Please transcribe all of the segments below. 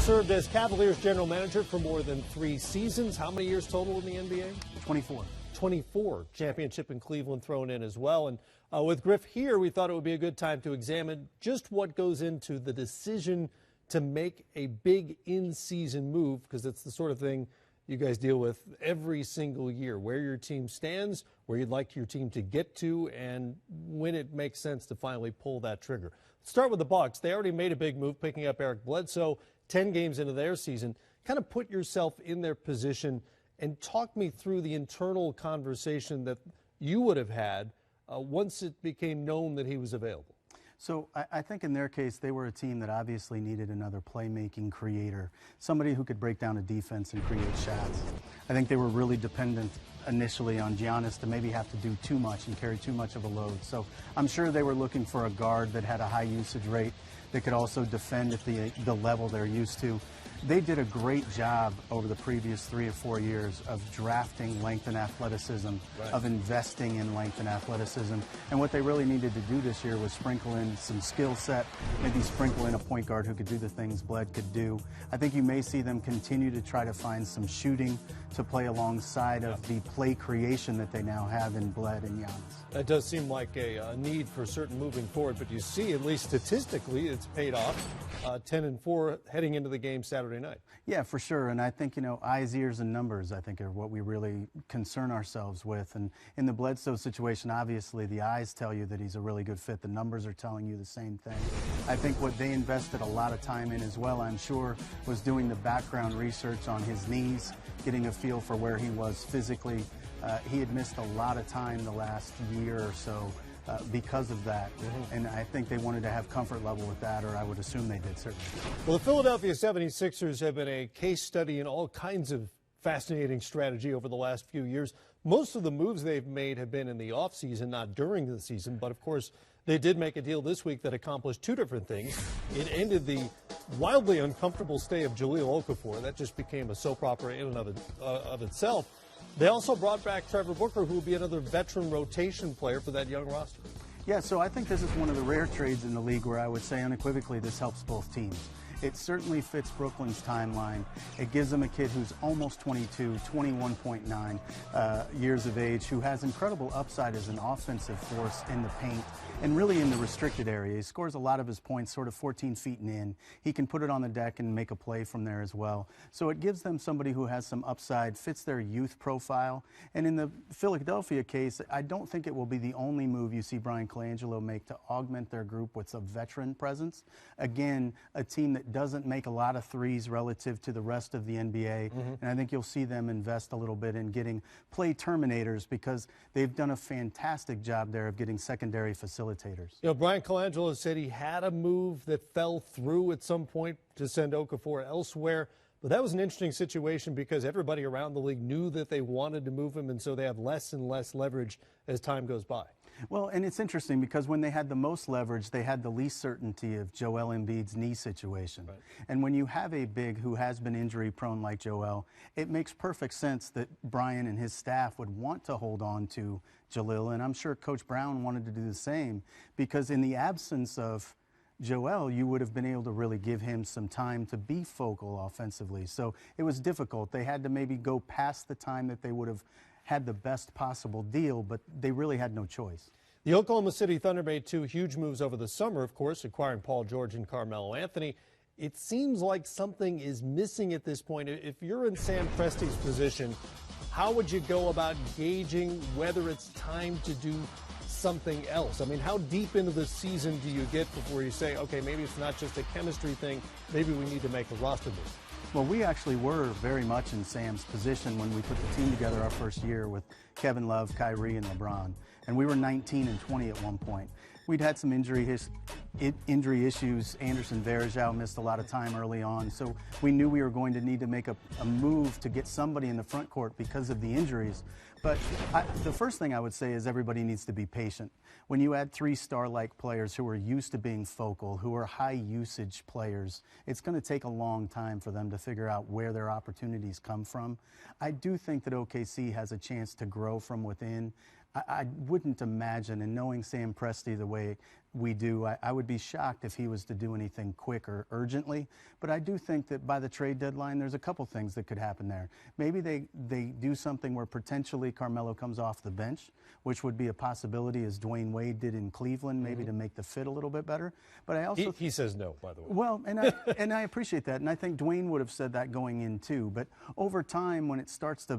served as Cavaliers general manager for more than 3 seasons. How many years total in the NBA? 24. 24. Championship in Cleveland thrown in as well. And with Griff here, we thought it would be a good time to examine just what goes into the decision to make a big in-season move, because it's the sort of thing you guys deal with every single year, where your team stands, where you'd like your team to get to, and when it makes sense to finally pull that trigger. Let's start with the Bucks. They already made a big move, picking up Eric Bledsoe 10 games into their season. Kind of put yourself in their position and talk me through the internal conversation that you would have had once it became known that he was available. So I think in their case, they were a team that obviously needed another playmaking creator, somebody who could break down a defense and create shots. I think they were really dependent initially on Giannis to maybe have to do too much and carry too much of a load. So I'm sure they were looking for a guard that had a high usage rate, that could also defend at the level they're used to. They did a great job over the previous 3 or 4 years of drafting length and athleticism, of investing in length and athleticism. And what they really needed to do this year was sprinkle in some skill set, maybe sprinkle in a point guard who could do the things Bled could do. I think you may see them continue to try to find some shooting to play alongside of the play creation that they now have in Bled and Giannis. That does seem like a need for certain moving forward, but you see, at least statistically, it's paid off. 10-4 heading into the game Saturday night. Yeah, for sure. And I think, eyes, ears, and numbers, I think, are what we really concern ourselves with. And in the Bledsoe situation, obviously, the eyes tell you that he's a really good fit. The numbers are telling you the same thing. I think what they invested a lot of time in as well, I'm sure, was doing the background research on his knees, getting a feel for where he was physically. He had missed a lot of time the last year or so because of that. And I think they wanted to have comfort level with that, or I would assume they did, certainly. Well, the Philadelphia 76ers have been a case study in all kinds of fascinating strategy over the last few years. Most of the moves they've made have been in the offseason, not during the season. But, of course, they did make a deal this week that accomplished 2 different things. It ended the wildly uncomfortable stay of Jahlil Okafor. That just became a soap opera in and of itself. They also brought back Trevor Booker, who will be another veteran rotation player for that young roster. Yeah, so I think this is one of the rare trades in the league where I would say unequivocally this helps both teams. It certainly fits Brooklyn's timeline. It gives them a kid who's almost 22, 21.9 years of age, who has incredible upside as an offensive force in the paint and really in the restricted area. He scores a lot of his points sort of 14 feet and in. He can put it on the deck and make a play from there as well. So it gives them somebody who has some upside, fits their youth profile. And in the Philadelphia case, I don't think it will be the only move you see Brian Colangelo make to augment their group with a veteran presence. Again, a team that doesn't make a lot of threes relative to the rest of the NBA. And I think you'll see them invest a little bit in getting play terminators, because they've done a fantastic job there of getting secondary facilitators. Brian Colangelo said he had a move that fell through at some point to send Okafor elsewhere. But that was an interesting situation because everybody around the league knew that they wanted to move him, and so they have less and less leverage as time goes by. Well, and it's interesting because when they had the most leverage, they had the least certainty of Joel Embiid's knee situation. And when you have a big who has been injury prone like Joel, it makes perfect sense that Brian and his staff would want to hold on to Jahlil, and I'm sure Coach Brown wanted to do the same, because in the absence of Joel, you would have been able to really give him some time to be focal offensively. So it was difficult. They had to maybe go past the time that they would have had the best possible deal, but they really had no choice. The Oklahoma City Thunder made 2 huge moves over the summer, of course, acquiring Paul George and Carmelo Anthony. It seems like something is missing at this point. If you're in Sam Presti's position, how would you go about gauging whether it's time to do something else? I mean, how deep into the season do you get before you say, okay, maybe it's not just a chemistry thing, maybe we need to make a roster move? Well, we actually were very much in Sam's position when we put the team together our first year with Kevin Love, Kyrie, and LeBron. And we were 19-20 at one point. We'd had some injury issues. Anderson Varejao missed a lot of time early on. So we knew we were going to need to make a move to get somebody in the front court because of the injuries. But the first thing I would say is everybody needs to be patient. When you add 3 star-like players who are used to being focal, who are high-usage players, it's going to take a long time for them to figure out where their opportunities come from. I do think that OKC has a chance to grow from within. I wouldn't imagine, and knowing Sam Presti the way we do. I would be shocked if he was to do anything quick or urgently, but I do think that by the trade deadline, there's a couple things that could happen there. Maybe they do something where potentially Carmelo comes off the bench, which would be a possibility, as Dwayne Wade did in Cleveland, maybe to make the fit a little bit better. But I also he says no, by the way. Well, and I appreciate that, and I think Dwayne would have said that going in too. But over time, when it starts to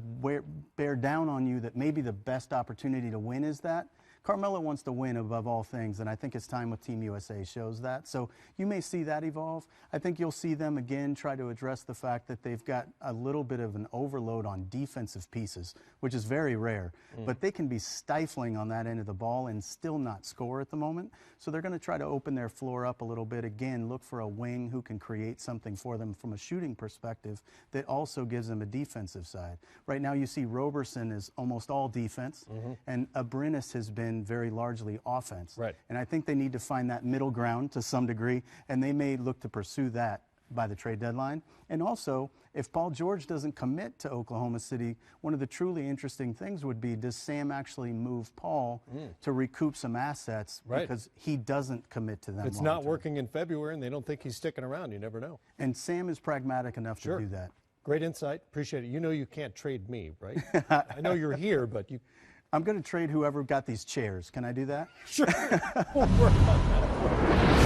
bear down on you that maybe the best opportunity to win is that, Carmelo wants to win above all things, and I think his time with Team USA shows that. So you may see that evolve. I think you'll see them again try to address the fact that they've got a little bit of an overload on defensive pieces, which is very rare. But they can be stifling on that end of the ball and still not score at the moment. So they're going to try to open their floor up a little bit. Again, look for a wing who can create something for them from a shooting perspective that also gives them a defensive side. Right now you see Roberson is almost all defense, and Abrinas has been very largely offense. Right. And I think they need to find that middle ground to some degree, and they may look to pursue that by the trade deadline. And also, if Paul George doesn't commit to Oklahoma City, one of the truly interesting things would be, does Sam actually move Paul to recoup some assets because he doesn't commit to them? It's not working in February, and they don't think he's sticking around. You never know. And Sam is pragmatic enough to do that. Great insight. Appreciate it. You know you can't trade me, right? I know you're here, but you... I'm going to trade whoever got these chairs. Can I do that? Sure. We'll work on that.